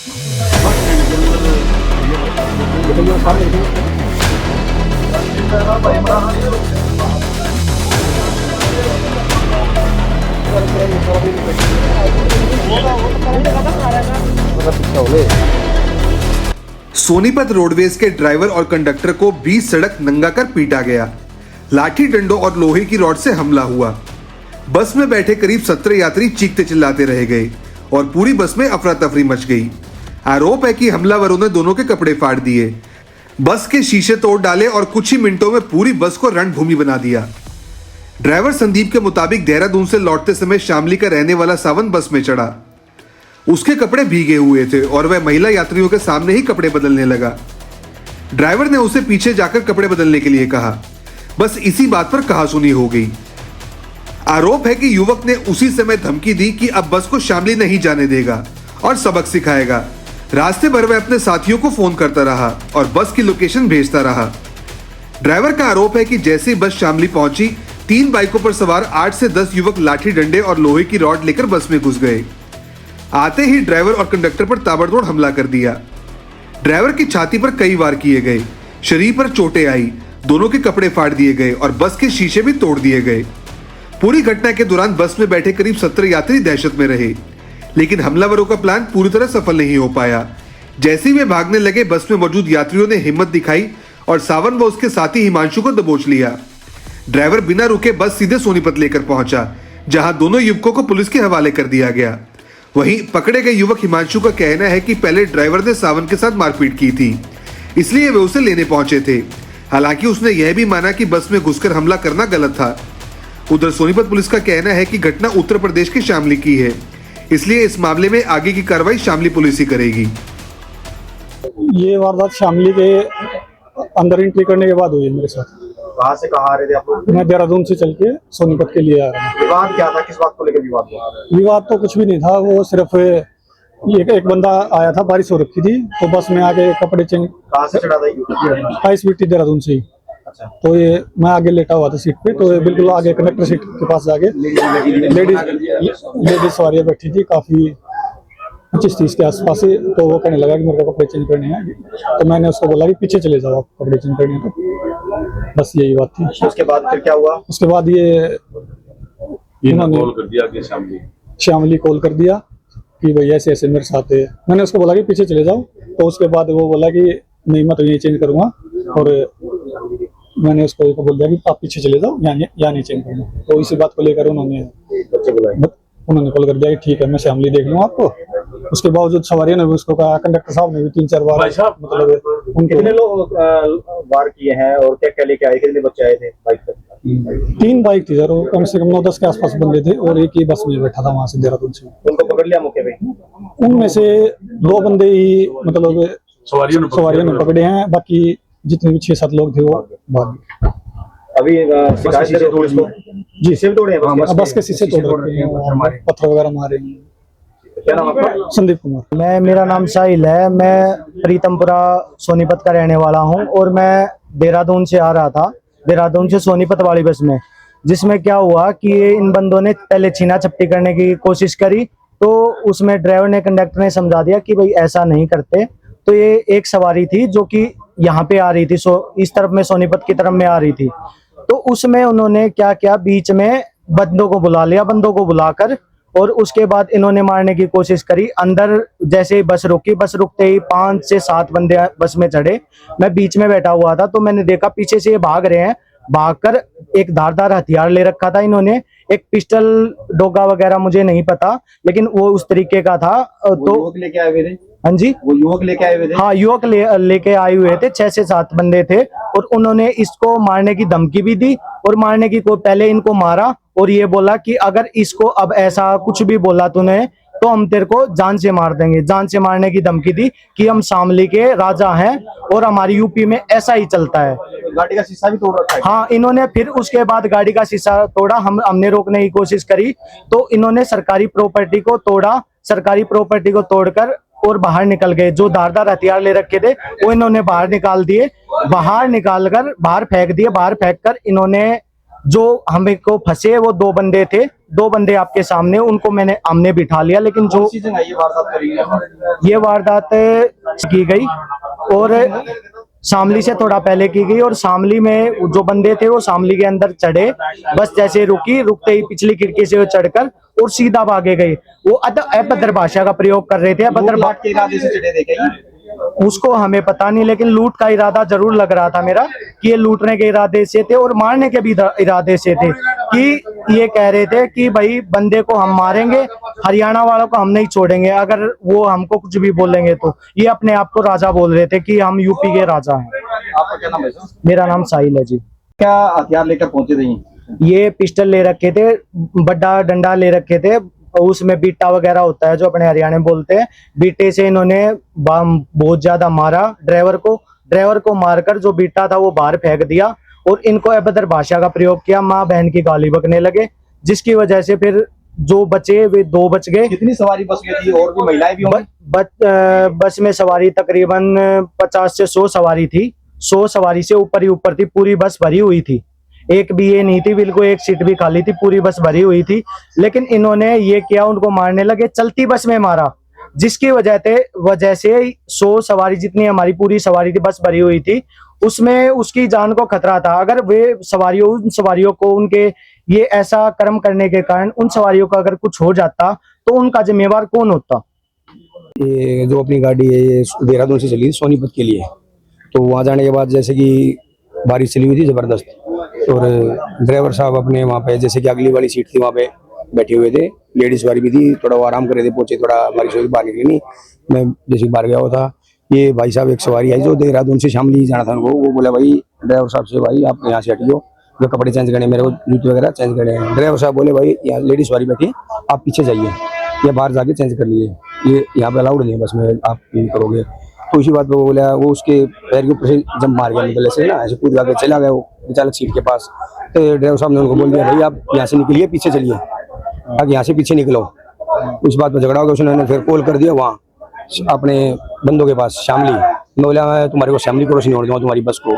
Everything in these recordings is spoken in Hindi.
सोनीपत रोडवेज के ड्राइवर और कंडक्टर को बीच सड़क नंगा कर पीटा गया। लाठी डंडों और लोहे की रॉड से हमला हुआ। बस में बैठे करीब 17 यात्री चीखते चिल्लाते रह गए और पूरी बस में अफरा तफरी मच गई। आरोप है कि हमलावरों ने दोनों के कपड़े फाड़ दिए, बस के शीशे तोड़ डाले और कुछ ही मिनटों में पूरी बस को रणभूमि बना दिया। ड्राइवर संदीप के मुताबिक देहरादून से लौटते समय शामली का रहने वाला सावन बस में चढ़ा। उसके कपड़े भीगे हुए थे और वह महिला यात्रियों के सामने ही कपड़े बदलने लगा। ड्राइवर ने उसे पीछे जाकर कपड़े बदलने के लिए कहा। बस इसी बात पर कहासुनी हो गई। आरोप है कि युवक ने उसी समय धमकी दी कि अब बस को शामली नहीं जाने देगा और सबक सिखाएगा। रास्ते भर वह अपने साथियों को फोन करता रहा और बस की लोकेशन भेजता रहा। ड्राइवर का आरोप है कि जैसे ही बस शामली पहुंची, 3 बाइकों पर सवार 8 से 10 युवक लाठी डंडे और लोहे की रॉड लेकर बस में घुस गए। आते ही ड्राइवर और कंडक्टर पर ताबड़तोड़ हमला कर दिया। ड्राइवर की छाती पर कई वार किए गए, शरीर पर चोटें आई, दोनों के कपड़े फाड़ दिए गए और बस के शीशे भी तोड़ दिए गए। पूरी घटना के दौरान बस में बैठे करीब 17 यात्री दहशत में रहे, लेकिन हमलावरों का प्लान पूरी तरह सफल नहीं हो पाया। जैसे ही वे भागने लगे, बस में मौजूद यात्रियों ने हिम्मत दिखाई और सावन व उसके साथी हिमांशु को दबोच लिया। ड्राइवर बिना रुके बस सीधे सोनीपत लेकर पहुंचा, जहां दोनों युवकों को पुलिस के हवाले कर दिया गया। वहीं पकड़े गए युवक हिमांशु का कहना है कि पहले ड्राइवर ने सावन के साथ मारपीट की थी, इसलिए वे उसे लेने पहुंचे थे। हालांकि उसने यह भी माना कि बस में घुसकर हमला करना गलत था। उधर सोनीपत पुलिस का कहना है कि घटना उत्तर प्रदेश के शामली की है, इसलिए इस मामले में आगे की कार्रवाई शामली पुलिस ही करेगी। ये वारदात शामली के अंदर एंट्री करने के बाद हुई है मेरे साथ। कहाँ से कहाँ आ रहे थे आप लोग? मैं देहरादून से चल के सोनीपत के लिए आ रहा हूँ। विवाद क्या था, किस बात को लेकर विवाद हुआ? विवाद तो कुछ भी नहीं था, वो सिर्फ एक बंदा आया था, बारिश हो रखी थी तो बस में आके कपड़े चेंज। कहाँ से चढ़ा था? ISBT देहरादून से ही। अच्छा। तो ये मैं आगे लेटा हुआ था सीट पे, तो ये बिल्कुल आगे कंडक्टर सीट के पास जाके लेडीज सवारियाँ बैठी थी, काफी 25-30 के आसपास से। तो वो कहने लगा कि मेरे को कपड़े चेंज करने हैं, तो मैंने उसको बोला कि पीछे चले जाओ, आप कपड़े चेंज करने हैं। तो बस यही बात थी। उसके बाद फिर क्या हुआ? उसके बाद इन्होंने कॉल कर दिया कि शामली कॉल कर दिया कि भाई ऐसे ऐसे मेरे साथ है। मैंने उसको बोला कि पीछे चले जाओ, तो उसके बाद वो बोला कि नहीं मैं तो ये चेंज करूंगा, और मैंने उसको बोल दिया कि आप पीछे चले जाओ, या नहीं चेंज करना। तो इसी बात को लेकर उन्होंने कॉल कर दिया कि ठीक है मैं शामली देख लूंगा आपको। उसके बावजूद सवारियों ने भी उसको कहा, कंडक्टर साहब ने भी 3-4 बार, मतलब कितने लोग वार किए हैं और क्या क्या लेके आए, कितने बच्चे आए थे बाइक पर? 3 बाइक थी सर, कम से कम 9-10 के आसपास बंदे थे और एक ही बस में बैठा था वहां से देहरादून से। उनको पकड़ लिया मौके पे? उनमें से 2 बंदे ही मतलब सवारियों ने पकड़े हैं, बाकी जितने भी 6-7 लोग थे वो भाग गए। अभी शिकायत करें पुलिस को? जी शीशे तोड़े हैं, बस के शीशे तोड़ रखे हैं, पत्थर वगैरह मारे हैं। क्या नाम आपका? संदीप कुमार। मेरा नाम साहिल है। मैं प्रीतमपुरा सोनीपत का रहने वाला हूं और मैं देहरादून से आ रहा था, देहरादून से सोनीपत वाली बस में, जिसमें क्या हुआ कि इन बंदों ने पहले छीना झपटी करने की कोशिश करी। तो उसमें ड्राइवर ने, कंडक्टर ने समझा दिया कि भाई ऐसा नहीं करते। तो ये एक सवारी थी जो कि यहाँ पे आ रही थी, इस तरफ में सोनीपत की तरफ में आ रही थी। तो उसमें उन्होंने क्या किया, बीच में बंदों को बुला लिया, बंदों को बुलाकर, और उसके बाद इन्होंने मारने की कोशिश करी। अंदर जैसे ही बस रुकी, बस रुकते ही 5 से 7 बंदे बस में चढ़े। मैं बीच में बैठा हुआ था, तो मैंने देखा पीछे से ये भाग रहे हैं। भागकर एक धारदार हथियार ले रखा था इन्होंने, एक पिस्टल डोगा वगैरह मुझे नहीं पता, लेकिन वो उस तरीके का था। तो लेके आए हुए थे? हाँ जी, वो युवक लेके आए हुए थे? हाँ, युवक लेके आए हुए थे, 6 से 7 बंदे थे, और उन्होंने इसको मारने की धमकी भी दी। और मारने की पहले इनको मारा और ये बोला कि अगर इसको अब ऐसा कुछ भी बोला तूने तो हम तेरे को जान से मार देंगे। जान से मारने की धमकी दी कि हम शामली के राजा हैं और हमारी यूपी में ऐसा ही चलता है। गाड़ी का शीशा भी तोड़ रखा है? हाँ, इन्होंने फिर उसके बाद गाड़ी का शीशा तोड़ा। हमने रोकने की कोशिश करी तो इन्होंने सरकारी प्रॉपर्टी को तोड़ा। सरकारी प्रॉपर्टी को तोड़कर और बाहर निकल गए। जो धारदार हथियार ले रखे थे वो इन्होंने बाहर निकाल दिए, बाहर निकालकर बाहर फेंक दिए। बाहर फेंक कर इन्होंने, जो हमें को फंसे वो 2 बंदे थे दो बंदे आपके सामने, उनको मैंने आमने बिठा लिया, लेकिन जो सीजन है ये वारदात करी है। ये वारदात की गई और शामली से थोड़ा पहले की गई। और शामली में जो बंदे थे वो शामली के अंदर चढ़े, बस जैसे रुकी, रुकते ही पिछली खिड़की से वो चढ़कर और सीधा भागे गए। वो अभद्र भाषा का प्रयोग कर रहे थे। अभद्र लूट के इरादे से चढ़े थे क्या? उसको हमें पता नहीं, लेकिन लूट का इरादा जरूर लग रहा था मेरा कि ये लूटने के इरादे से थे और मारने के भी इरादे से थे। कि ये कह रहे थे कि भाई बंदे को हम मारेंगे, हरियाणा वालों को हम नहीं छोड़ेंगे अगर वो हमको कुछ भी बोलेंगे तो। ये अपने आप को राजा बोल रहे थे कि हम यूपी के राजा हैं। आपका क्या नाम है सर? मेरा नाम साहिल है जी। क्या हथियार लेकर पहुंचे थे ये पिस्टल ले रखे थे, बड़ा डंडा ले रखे थे, उसमें बीटा वगैरह होता है जो अपने हरियाणा में बोलते हैं। बीटे से इन्होंने बहुत ज्यादा मारा ड्राइवर को मारकर जो बीटा था वो बाहर फेंक दिया और इनको अभद्र भाषा का प्रयोग किया, माँ बहन की गाली बकने लगे, जिसकी वजह से फिर जो बचे वे 2 बच गए। कितनी सवारी बस में थी और भी महिलाएं भी होंगी? बस में सवारी तकरीबन 50 से 100 सवारी थी। 100 सवारी से ऊपर ही ऊपर थी, पूरी बस भरी हुई थी, एक भी ये नहीं थी बिल्कुल, एक सीट भी खाली थी, पूरी बस भरी हुई थी। लेकिन इन्होंने ये किया, उनको मारने लगे, चलती बस में मारा, जिसकी वजह से 100 सवारी जितनी हमारी पूरी सवारी थी, बस भरी हुई थी, उसमें उसकी जान को खतरा था। अगर वे उन सवारियों को उनके ये ऐसा कर्म करने के कारण उन सवारियों का अगर कुछ हो जाता तो उनका जिम्मेवार कौन होता? ये जो अपनी गाड़ी है ये देहरादून से चली सोनीपत के लिए, तो वहाँ जाने के बाद जैसे कि बारिश चली हुई थी जबरदस्त, और ड्राइवर साहब अपने वहाँ पे जैसे कि अगली वाली सीट थी वहाँ पे बैठे हुए थे, लेडीज वाली भी थी, थोड़ा वो आराम कर रहे थे, पहुंचे, थोड़ा बारिश हुई, बाहर निकली नहीं, मैं जैसे बाहर गया हुआ था। ये भाई साहब एक सवारी आई जो देहरादून से शामली जाना था उनको, वो बोला भाई ड्राइवर साहब से भाई आप यहाँ से हटियो, वे कपड़े चेंज करने, मेरे को जूते वगैरह चेंज करने। ड्राइवर साहब बोले भाई यहाँ लेडीज वाली बैठी आप पीछे जाइए, या बाहर जाके चेंज कर लीजिए, ये यहाँ पे अलाउड नहीं है बस में आप ये करोगे। तो उसी बात पे वो बोला, वो उसके पैर के ऊपर से जंप मार गया, मतलब ऐसे ना ऐसे कूद के चला गया वो चालक सीट के पास। तो ड्राइवर साहब ने उनको बोल दिया भाई आप यहाँ से निकलिए, पीछे चलिए, अब यहाँ से पीछे निकलो। उस बात पर झगड़ा हो गया, उसने फिर कॉल कर दिया वहाँ अपने बंदों के पास शामली। मैं बोला मैं तुम्हारे को शामली क्रॉस नहीं होने दूंगा तुम्हारी बस को।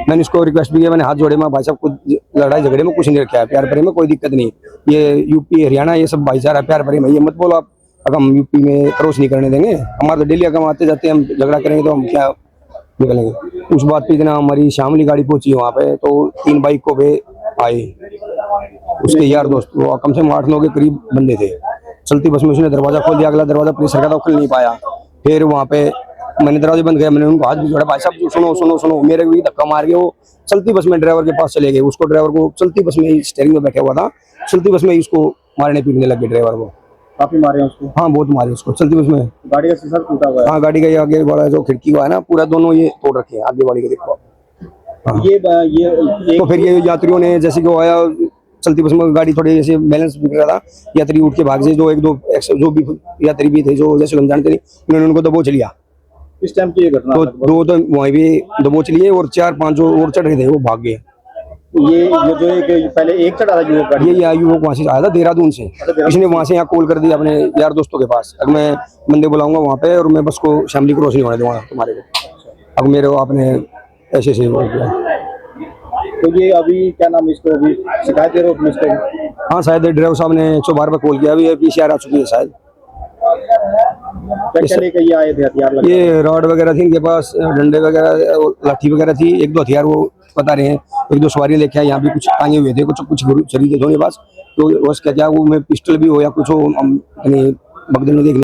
मैंने उसको रिक्वेस्ट भी किया, मैंने हाथ जोड़े, मैं भाई साहब कुछ लड़ाई झगड़े में कुछ नहीं रखा है, प्यार प्रेम में कोई दिक्कत नहीं, ये यूपी हरियाणा ये सब भाईचारा प्यार प्रेम है, ये मत बोलो आप अगर हम यूपी में क्रॉस नहीं करने देंगे, हमारे तो डेली अगर हम आते जाते हम झगड़ा करेंगे तो हम क्या निकलेंगे। उस बात पे इतना हमारी शामली गाड़ी पहुंची वहाँ पे, तो 3 बाइकों पे आए उसके यार दोस्त, वो कम से कम 8-9 के करीब बंदे थे। चलती बस में उसने दरवाजा खोल दिया, अगला दरवाजा प्रेशर का था, खुल नहीं पाया। फिर वहाँ पे मैंने दरवाजे बंद किया, मैंने उनको हाथ भी जोड़ा, भाई साहब सुनो सुनो सुनो, मेरे को भी धक्का मार के वो चलती बस में ड्राइवर के पास चले गए। उसको ड्राइवर को चलती बस में स्टीयरिंग में बैठा हुआ था, चलती बस में इसको मारने पीटने लगे ड्राइवर को। काफी मारे हैं उसको? हाँ बहुत मारे उसको चलती बस में। गाड़ी का शीशा टूटा हुआ है? हाँ गाड़ी का ये आगे वाला जो खिड़की का है ना पूरा, दोनों ये तोड़ रखे हैं आगे वाली के, देखो। हाँ। ये तो फिर ये यात्रियों ने जैसे कि वो आया, चलती बस में गाड़ी थोड़ी ऐसे बैलेंस बिगड़ रहा था, यात्री उठ के भाग से, जो 1-2 जो भी यात्री भी थे जो जैसे हम जानते नहीं, उन्होंने उनको दबोच लिया। इस टाइम की ये घटना? तो 2 तो वहीं भी दबोच लिए और 4-5 जो और चढ़ रहे थे वो भाग गए। ये जो एक पहले एक चढ़ा था युवक गाड़ी, ये युवक वहाँ से आया था देहरादून से, इसने वहाँ से यहाँ कॉल कर दिया अपने यार दोस्तों के पास, अब मैं बंदे बुलाऊंगा वहाँ पे और मैं बस को शामली क्रॉस नहीं होने दूंगा तुम्हारे को। अब मेरे को आपने ऐसे से बोल दिया। तो ये अभी क्या नाम, इसको अभी शिकायत दे रहे हो पुलिस को? हाँ शायद ड्राइवर साहब ने 112 पर कॉल किया, अभी PCR आ चुकी है शायद। क्या लेके ये आए थे हथियार लगे? ये रॉड वगैरह थी इनके पास, डंडे वगैरह, लाठी वगैरह थी, 1-2 हथियार वो बता रहे हैं, 1-2 सवारी लेके आए, यहाँ भी कुछ टांगे हुए थे, कुछ शरीर थे उनके पास, तो बस क्या वो में पिस्टल भी हो या कुछ हो, हम बगल में देख